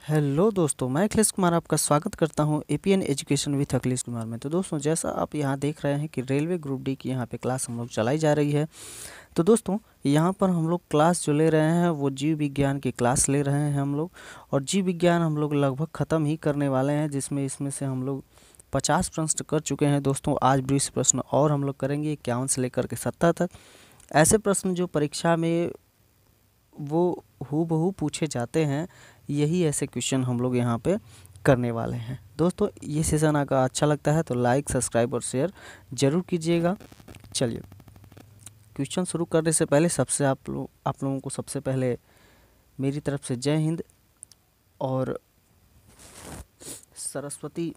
Hello दोस्तों, मैं अखिलेश कुमार आपका स्वागत करता हूं APN education with Akhilesh Kumar में। तो दोस्तों, जैसा आप यहां देख रहे हैं कि रेलवे ग्रुप डी की यहां पे क्लास हम लोग चलाई जा रही है। तो दोस्तों, यहां पर हम लोग क्लास जो ले रहे हैं वो जीव विज्ञान की क्लास ले रहे हैं हम लोग। और जीव विज्ञान हम लोग लगभग ख़त्म ही करने वाले हैं, जिसमें इसमें से हम लोग 50 प्रश्न कर चुके हैं दोस्तों। आज 20 प्रश्न और हम लोग करेंगे, 51 से लेकर के 70 तक। ऐसे प्रश्न जो परीक्षा में वो हूबहू पूछे जाते हैं, यही ऐसे क्वेश्चन हम लोग यहाँ पे करने वाले हैं दोस्तों। ये सेशन अगर अच्छा लगता है तो लाइक, सब्सक्राइब और शेयर ज़रूर कीजिएगा। चलिए, क्वेश्चन शुरू करने से पहले आप लोगों को सबसे पहले मेरी तरफ से जय हिंद और सरस्वती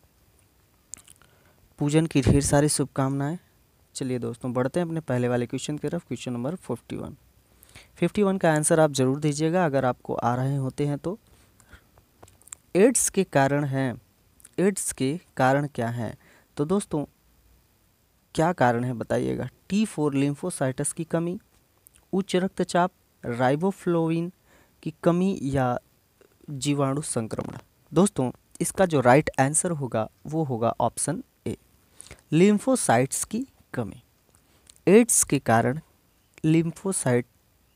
पूजन की ढेर सारी शुभकामनाएं। चलिए दोस्तों, बढ़ते हैं अपने पहले वाले क्वेश्चन की तरफ। क्वेश्चन नंबर 51 का आंसर आप ज़रूर दीजिएगा अगर आपको आ रहे होते हैं तो। एड्स के कारण हैं, एड्स के कारण क्या हैं? तो दोस्तों, क्या कारण है बताइएगा। T4 लिम्फोसाइटस की कमी, उच्च रक्तचाप, राइबोफ्लोविन की कमी या जीवाणु संक्रमण। दोस्तों, इसका जो राइट आंसर होगा वो होगा ऑप्शन ए, लिम्फोसाइट्स की कमी। एड्स के कारण लिम्फोसाइट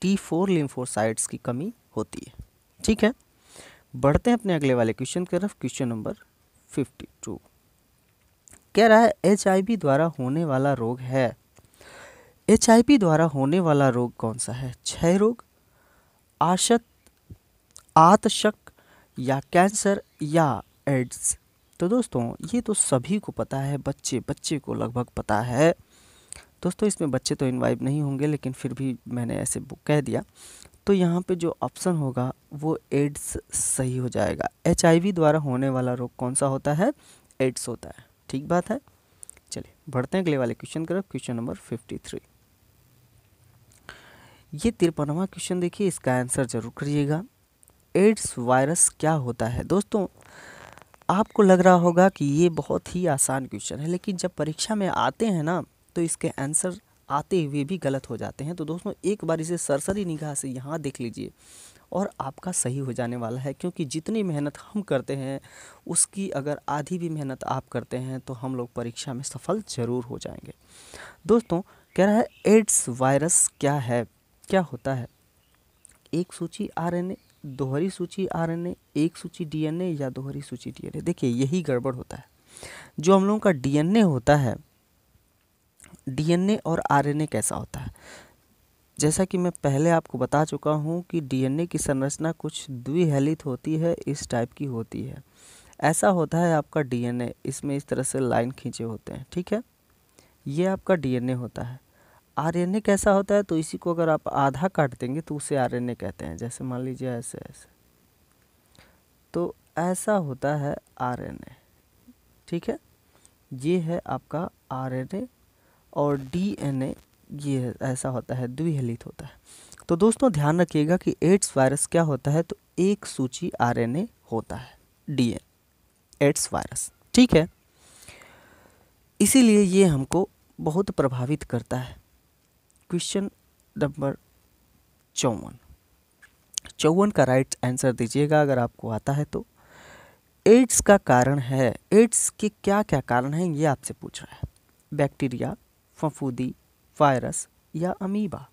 T4 लिम्फोसाइट्स की कमी होती है। ठीक है, बढ़ते हैं अपने अगले वाले क्वेश्चन की तरफ। क्वेश्चन नंबर 52 कह रहा है HIV द्वारा होने वाला रोग है। HIV द्वारा होने वाला रोग कौन सा है? क्षय रोग, आतशक या कैंसर या एड्स। तो दोस्तों, ये तो सभी को पता है, बच्चे बच्चे को लगभग पता है दोस्तों। इसमें बच्चे तो इन्वाइव नहीं होंगे, लेकिन फिर भी मैंने ऐसे कह दिया। तो यहाँ पे जो ऑप्शन होगा वो एड्स सही हो जाएगा। HIV द्वारा होने वाला रोग कौन सा होता है? एड्स होता है। ठीक बात है। चलिए, बढ़ते हैं अगले वाले क्वेश्चन की तरफ। क्वेश्चन नंबर 53, ये 53वां क्वेश्चन देखिए, इसका आंसर जरूर करिएगा। एड्स वायरस क्या होता है? दोस्तों, आपको लग रहा होगा कि ये बहुत ही आसान क्वेश्चन है, लेकिन जब परीक्षा में आते हैं ना तो इसके आंसर आते हुए भी गलत हो जाते हैं। तो दोस्तों, एक बार इसे सरसरी निगाह से यहाँ देख लीजिए और आपका सही हो जाने वाला है, क्योंकि जितनी मेहनत हम करते हैं उसकी अगर आधी भी मेहनत आप करते हैं तो हम लोग परीक्षा में सफल ज़रूर हो जाएंगे। दोस्तों, कह रहा है एड्स वायरस क्या है, क्या होता है? एक सूची RNA, दोहरी सूची RNA, एक सूची DNA या दोहरी सूची DNA। देखिए, यही गड़बड़ होता है। जो हम लोगों का DNA होता है, DNA और RNA कैसा होता है? जैसा कि मैं पहले आपको बता चुका हूँ कि DNA की संरचना कुछ द्विहेलित होती है, इस टाइप की होती है। ऐसा होता है आपका DNA, इसमें इस तरह से लाइन खींचे होते हैं। ठीक है, ये आपका DNA होता है। RNA कैसा होता है? तो इसी को अगर आप आधा काट देंगे तो उसे RNA कहते हैं। जैसे मान लीजिए ऐसे ऐसे, तो ऐसा होता है RNA। ठीक है, ये है आपका RNA और DNA, ये है, ऐसा होता है, द्विहेलित होता है। तो दोस्तों, ध्यान रखिएगा कि एड्स वायरस क्या होता है? तो एक सूची RNA होता है, DNA, एड्स वायरस। ठीक है, इसीलिए ये हमको बहुत प्रभावित करता है। क्वेश्चन नंबर 54 का राइट आंसर दीजिएगा अगर आपको आता है तो। एड्स का कारण है, एड्स के क्या क्या कारण हैं ये आपसे पूछ रहा है। बैक्टीरिया, फफूंदी, वायरस या अमीबा।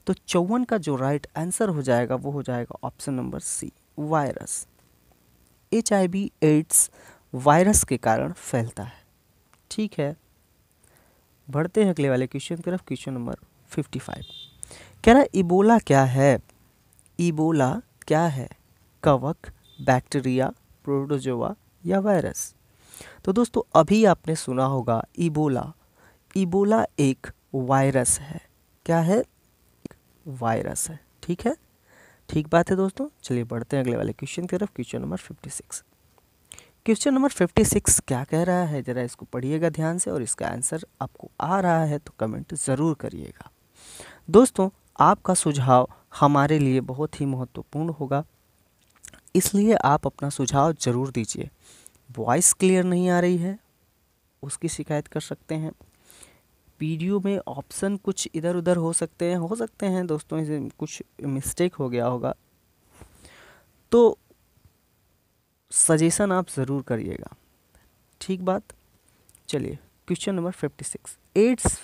तो 54 का जो राइट आंसर हो जाएगा वो हो जाएगा option number C, virus. HIV AIDS virus के कारण फैलता है। ठीक है, बढ़ते हैं अगले वाले क्वेश्चन की तरफ। क्वेश्चन नंबर 55 कह रहा है इबोला क्या है? इबोला क्या है? कवक, बैक्टीरिया, प्रोटोजोआ या वायरस। तो दोस्तों, अभी आपने सुना होगा इबोला। इबोला एक वायरस है। क्या है? वायरस है। ठीक है, ठीक बात है दोस्तों। चलिए, बढ़ते हैं अगले वाले क्वेश्चन की तरफ। क्वेश्चन नंबर 56, क्वेश्चन नंबर 56 क्या कह रहा है? ज़रा इसको पढ़िएगा ध्यान से, और इसका आंसर आपको आ रहा है तो कमेंट ज़रूर करिएगा। दोस्तों, आपका सुझाव हमारे लिए बहुत ही महत्वपूर्ण होगा, इसलिए आप अपना सुझाव ज़रूर दीजिए। वॉइस क्लियर नहीं आ रही है, उसकी शिकायत कर सकते हैं। वीडियो में ऑप्शन कुछ इधर उधर हो सकते हैं दोस्तों, इसे कुछ मिस्टेक हो गया होगा। तो सजेशन आप ज़रूर करिएगा, ठीक बात। चलिए क्वेश्चन नंबर 56, एड्स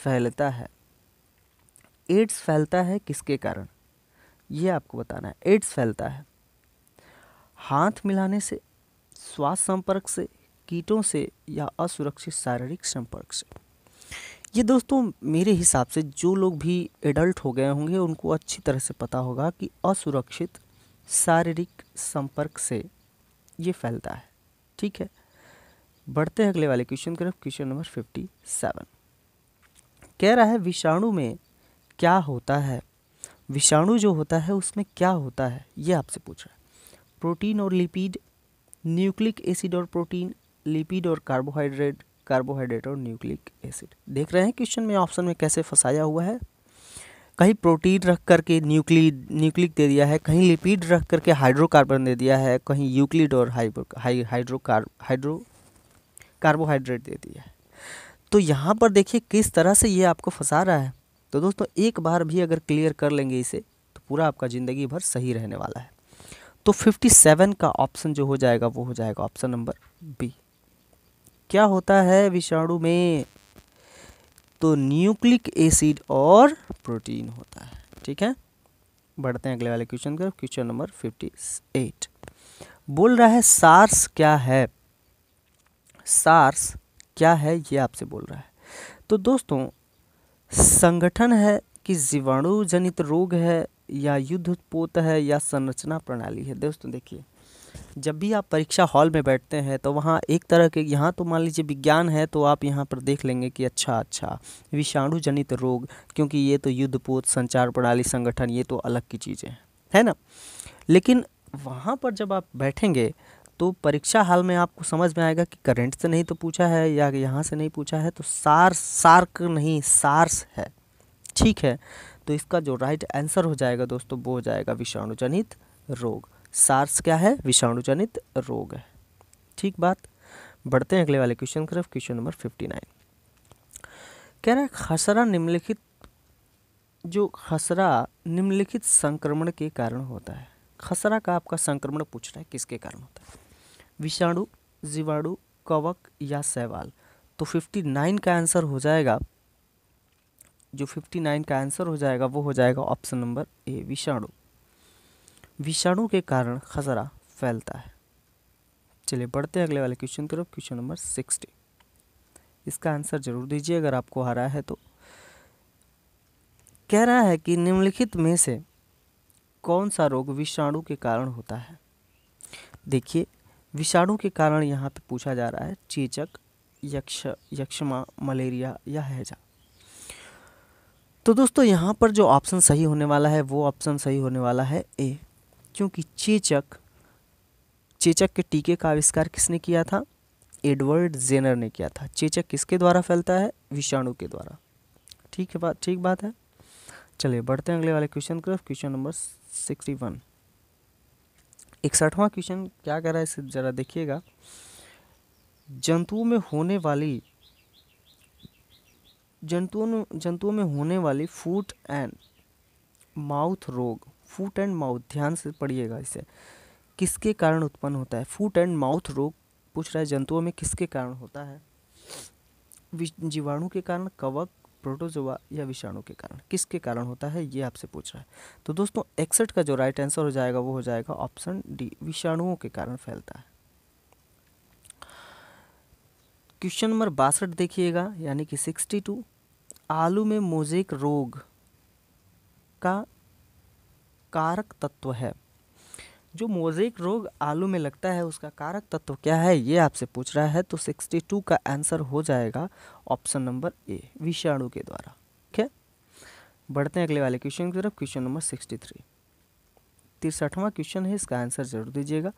फैलता है किसके कारण, ये आपको बताना है। एड्स फैलता है हाथ मिलाने से, श्वास संपर्क से, कीटों से या असुरक्षित शारीरिक संपर्क से। ये दोस्तों मेरे हिसाब से जो लोग भी एडल्ट हो गए होंगे उनको अच्छी तरह से पता होगा कि असुरक्षित शारीरिक संपर्क से ये फैलता है, ठीक है। बढ़ते हैं अगले वाले क्वेश्चन की तरफ। क्वेश्चन नंबर 57 कह रहा है विषाणु में क्या होता है, विषाणु जो होता है उसमें क्या होता है, ये आपसे पूछ रहा है। प्रोटीन और लिपिड, न्यूक्लिक एसिड और प्रोटीन, लिपिड और कार्बोहाइड्रेट, कार्बोहाइड्रेट और न्यूक्लिक एसिड। देख रहे हैं क्वेश्चन में ऑप्शन में कैसे फंसाया हुआ है। कहीं प्रोटीन रख करके न्यूक्लिक दे दिया है, कहीं लिपिड रख करके हाइड्रोकार्बन दे दिया है, कहीं यूक्लिड और कार्बोहाइड्रेट दे दिया है। तो यहाँ पर देखिए किस तरह से ये आपको फंसा रहा है। तो दोस्तों एक बार भी अगर क्लियर कर लेंगे इसे तो पूरा आपका ज़िंदगी भर सही रहने वाला है। तो 57 का ऑप्शन जो हो जाएगा वो हो जाएगा ऑप्शन नंबर बी। क्या होता है विषाणु में, तो न्यूक्लिक एसिड और प्रोटीन होता है, ठीक है। बढ़ते हैं अगले वाले क्वेश्चन की। क्वेश्चन नंबर 58 बोल रहा है सार्स क्या है, सार्स क्या है ये आपसे बोल रहा है। तो दोस्तों संगठन है कि जीवाणु जनित रोग है या युद्धपोत है या संरचना प्रणाली है। दोस्तों देखिए जब भी आप परीक्षा हॉल में बैठते हैं तो वहाँ एक तरह के, यहाँ तो मान लीजिए विज्ञान है तो आप यहाँ पर देख लेंगे कि अच्छा विषाणु जनित रोग, क्योंकि ये तो युद्धपोत, संचार प्रणाली, संगठन ये तो अलग की चीज़ें हैं, है ना। लेकिन वहाँ पर जब आप बैठेंगे तो परीक्षा हॉल में आपको समझ में आएगा कि करंट से नहीं तो पूछा है या यहाँ से नहीं पूछा है, तो सार्क नहीं सार्स है, ठीक है। तो इसका जो राइट आंसर हो जाएगा दोस्तों वो हो जाएगा विषाणु जनित रोग। सार्स क्या है, विषाणु जनित रोग है, ठीक बात। बढ़ते हैं अगले वाले क्वेश्चन की तरफ। क्वेश्चन नंबर 59 कह रहा है खसरा निम्नलिखित संक्रमण के कारण होता है। खसरा का आपका संक्रमण पूछ रहा है किसके कारण होता है, विषाणु, जीवाणु, कवक या शैवाल। तो 59 का आंसर हो जाएगा, जो 59 का आंसर हो जाएगा वो हो जाएगा ऑप्शन नंबर ए, विषाणु। विषाणु के कारण खसरा फैलता है। चलिए बढ़ते हैं अगले वाले क्वेश्चन की तरफ। क्वेश्चन नंबर 60 इसका आंसर जरूर दीजिए अगर आपको आ रहा है तो। कह रहा है कि निम्नलिखित में से कौन सा रोग विषाणु के कारण होता है। देखिए विषाणु के कारण यहाँ पे पूछा जा रहा है चेचक, यक्ष्मा, मलेरिया या हैजा। तो दोस्तों यहाँ पर जो ऑप्शन सही होने वाला है वो ऑप्शन सही होने वाला है ए, क्योंकि चेचक के टीके का आविष्कार किसने किया था, एडवर्ड जेनर ने किया था। चेचक किसके द्वारा फैलता है, विषाणु के द्वारा, ठीक बात है। चलिए बढ़ते हैं अगले वाले क्वेश्चन की तरफ। क्वेश्चन नंबर 61 61वां क्वेश्चन क्या कह रहा है इसे जरा देखिएगा। जंतुओं में होने वाली फूट एंड माउथ रोग, फूट एंड माउथ, ध्यान से पढ़िएगा इसे, किसके कारण उत्पन्न होता है। फूट एंड माउथ रोग पूछ रहा है जंतुओं में किसके कारण होता है, जीवाणु के कारण, कवक, प्रोटोजोआ या विषाणु के कारण, किसके कारण होता है ये आपसे पूछ रहा है। तो दोस्तों 61 का जो राइट आंसर हो जाएगा वो हो जाएगा ऑप्शन डी, विषाणुओं के कारण फैलता है। क्वेश्चन नंबर 62 देखिएगा, यानी कि 62 आलू में मोज़ेक रोग का कारक तत्व है। जो मोज़ेक रोग आलू में लगता है उसका कारक तत्व क्या है ये आपसे पूछ रहा है। तो 62 का आंसर हो जाएगा ऑप्शन नंबर ए, विषाणु के द्वारा, ठीक है। बढ़ते हैं अगले वाले क्वेश्चन की तरफ। क्वेश्चन नंबर 63 63वां क्वेश्चन है, इसका आंसर जरूर दीजिएगा।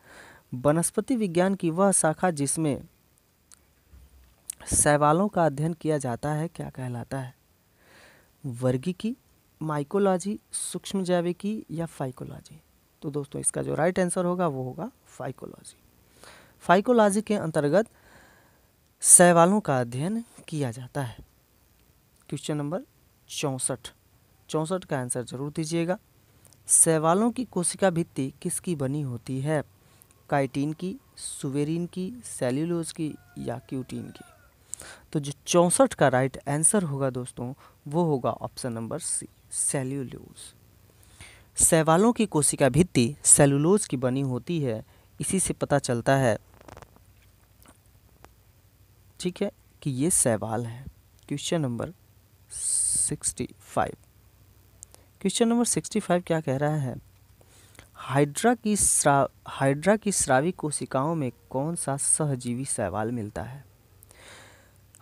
वनस्पति विज्ञान की वह शाखा जिसमें शैवालों का अध्ययन किया जाता है क्या कहलाता है, वर्गीकी, माइकोलॉजी, सूक्ष्मजैविकी या फाइकोलॉजी। तो दोस्तों इसका जो राइट आंसर होगा वो होगा फाइकोलॉजी। फाइकोलॉजी के अंतर्गत शैवालों का अध्ययन किया जाता है। क्वेश्चन नंबर 64 का आंसर जरूर दीजिएगा। शैवालों की कोशिका भित्ति किसकी बनी होती है, काइटिन की, सुवेरिन की, सेल्यूलोज की या क्यूटीन की? तो जो 64 का राइट आंसर होगा दोस्तों वो होगा ऑप्शन नंबर सी, सेल्यूलोज। शैवालों की कोशिका भित्ति सेलुलोज की बनी होती है, इसी से पता चलता है, ठीक है, कि ये शैवाल है। Question number 65। क्वेश्चन नंबर 65 क्या कह रहा है? हाइड्रा की स्रावी कोशिकाओं में कौन सा सहजीवी शैवाल मिलता है?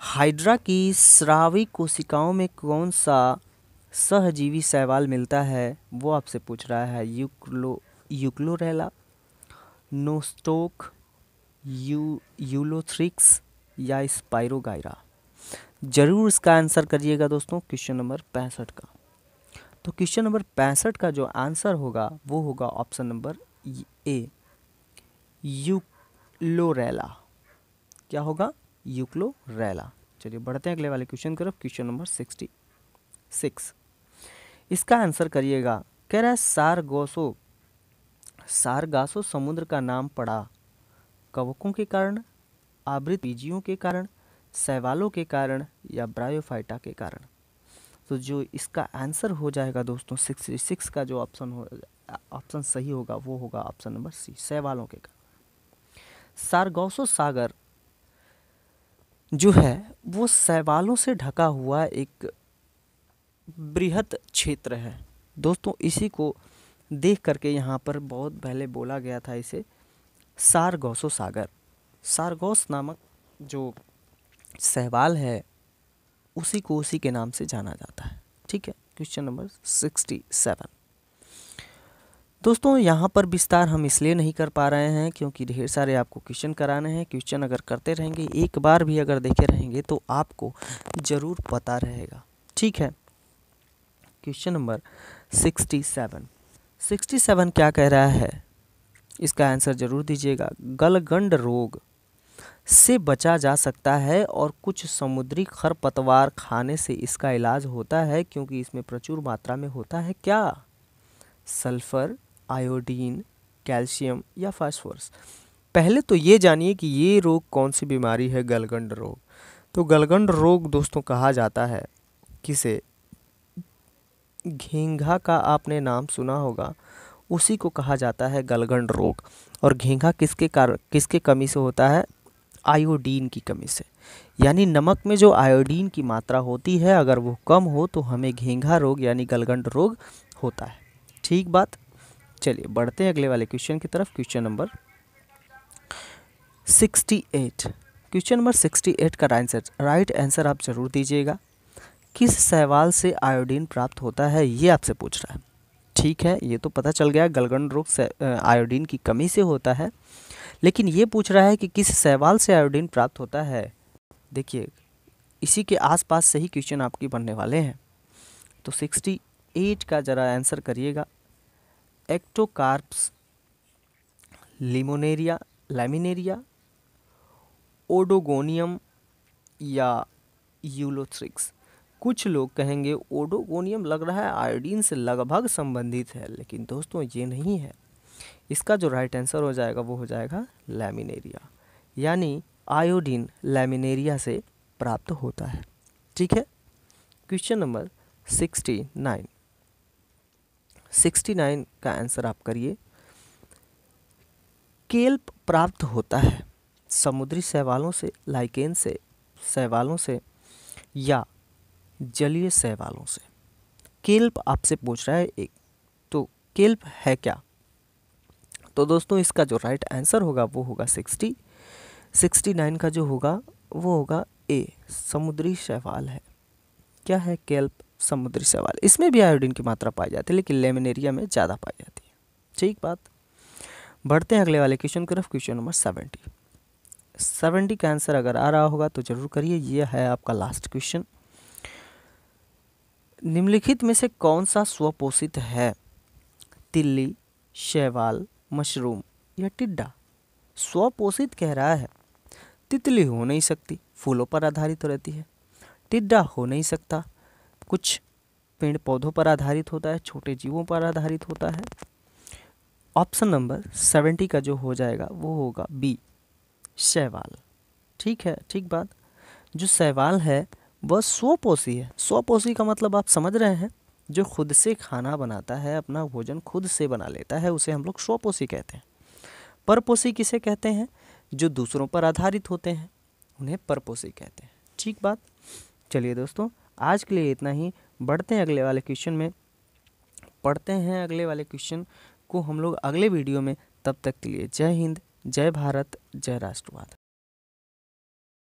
हाइड्रा की स्रावी कोशिकाओं में कौन सा सहजीवी शैवाल मिलता है वो आपसे पूछ रहा है। यूक्लोरेला, नोस्टोक, यूलोथ्रिक्स या स्पाइरोगाइरा? जरूर इसका आंसर करिएगा दोस्तों क्वेश्चन नंबर 65 का। तो क्वेश्चन नंबर 65 का जो आंसर होगा वो होगा ऑप्शन नंबर ए, यूक्लोरेला। क्या होगा? यूक्लोरेला। चलिए बढ़ते हैं अगले वाले क्वेश्चन की तरफ। क्वेश्चन नंबर 66, इसका आंसर करिएगा। कह रहा है सारगासो समुद्र का नाम पड़ा कवकों के कारण, आवृत बीजियों के कारण, शैवालों के कारण या ब्रायोफाइटा के कारण? तो जो इसका आंसर हो जाएगा दोस्तों 66 का जो ऑप्शन सही होगा वो होगा ऑप्शन नंबर सी, शैवालों के कारण। सारगासो सागर जो है वो शैवालों से ढका हुआ एक बृहत क्षेत्र है दोस्तों। इसी को देख करके यहाँ पर बहुत पहले बोला गया था इसे सारगासो सागर। सारगोस नामक जो शैवाल है उसी को उसी के नाम से जाना जाता है, ठीक है। क्वेश्चन नंबर 67 दोस्तों, यहाँ पर विस्तार हम इसलिए नहीं कर पा रहे हैं क्योंकि ढेर सारे आपको क्वेश्चन कराने हैं। क्वेश्चन अगर करते रहेंगे, एक बार भी अगर देखे रहेंगे तो आपको ज़रूर पता रहेगा, ठीक है। क्वेश्चन नंबर 67 क्या कह रहा है? इसका आंसर जरूर दीजिएगा। गलगंड रोग से बचा जा सकता है और कुछ समुद्री खरपतवार खाने से इसका इलाज होता है क्योंकि इसमें प्रचुर मात्रा में होता है क्या? सल्फर, आयोडीन, कैल्शियम या फास्फोरस? पहले तो ये जानिए कि ये रोग कौन सी बीमारी है, गलगंड रोग। तो गलगंड रोग दोस्तों कहा जाता है किसे? घींघा का आपने नाम सुना होगा, उसी को कहा जाता है गलगंड रोग। और घींघा किसके कमी से होता है? आयोडीन की कमी से। यानी नमक में जो आयोडीन की मात्रा होती है अगर वो कम हो तो हमें घींघा रोग यानी गलगंड रोग होता है, ठीक बात। चलिए बढ़ते हैं अगले वाले क्वेश्चन की तरफ। Question number 68। क्वेश्चन नंबर 68 का राइट आंसर आप जरूर दीजिएगा। किस शैवाल से आयोडीन प्राप्त होता है ये आपसे पूछ रहा है, ठीक है। ये तो पता चल गया गलगंड रोग से आयोडीन की कमी से होता है, लेकिन ये पूछ रहा है कि किस शैवाल से आयोडीन प्राप्त होता है। देखिए इसी के आसपास से ही क्वेश्चन आपके बनने वाले हैं। तो 68 का ज़रा आंसर करिएगा। एक्टोकार्प्स, लैमिनेरिया, ओडोगोनियम या यूलोथ्रिक्स? कुछ लोग कहेंगे ओडोगोनियम लग रहा है आयोडीन से लगभग संबंधित है, लेकिन दोस्तों ये नहीं है। इसका जो राइट आंसर हो जाएगा वो हो जाएगा लैमिनेरिया, यानी आयोडीन लैमिनेरिया से प्राप्त होता है, ठीक है। क्वेश्चन नंबर 69 का आंसर आप करिए। केल्प प्राप्त होता है समुद्री शैवालों से, लाइकेन से, शैवालों से या जलीय शैवालों से? केल्प आपसे पूछ रहा है एक, तो केल्प है क्या? तो दोस्तों इसका जो राइट आंसर होगा वो होगा 69 का जो होगा वो होगा ए, समुद्री शैवाल है। क्या है? केल्प, समुद्री शैवाल। इसमें भी आयोडीन की मात्रा पाई जाती है लेकिन लेमिनेरिया में ज़्यादा पाई जाती है, ठीक बात। बढ़ते हैं अगले वाले क्वेश्चन की तरफ। क्वेश्चन नंबर 70 का आंसर अगर आ रहा होगा तो जरूर करिए। ये है आपका लास्ट क्वेश्चन। निम्नलिखित में से कौन सा स्वपोषित है? तिल्ली, शैवाल, मशरूम या टिड्डा? स्वपोषित कह रहा है। तितली हो नहीं सकती, फूलों पर आधारित रहती है। टिड्डा हो नहीं सकता, कुछ पेड़ पौधों पर आधारित होता है, छोटे जीवों पर आधारित होता है। ऑप्शन नंबर 70 का जो हो जाएगा वो होगा बी, शैवाल। ठीक है, ठीक बात। जो शैवाल है वह स्वपोषी है। स्वपोषी का मतलब आप समझ रहे हैं, जो खुद से खाना बनाता है, अपना भोजन खुद से बना लेता है, उसे हम लोग स्वपोषी कहते हैं। परपोषी किसे कहते हैं? जो दूसरों पर आधारित होते हैं, उन्हें परपोषी कहते हैं। ठीक बात। चलिए दोस्तों, आज के लिए इतना ही। बढ़ते हैं अगले वाले क्वेश्चन में, पढ़ते हैं अगले वाले क्वेश्चन को हम लोग अगले वीडियो में। तब तक के लिए जय हिंद, जय भारत, जय राष्ट्रवाद।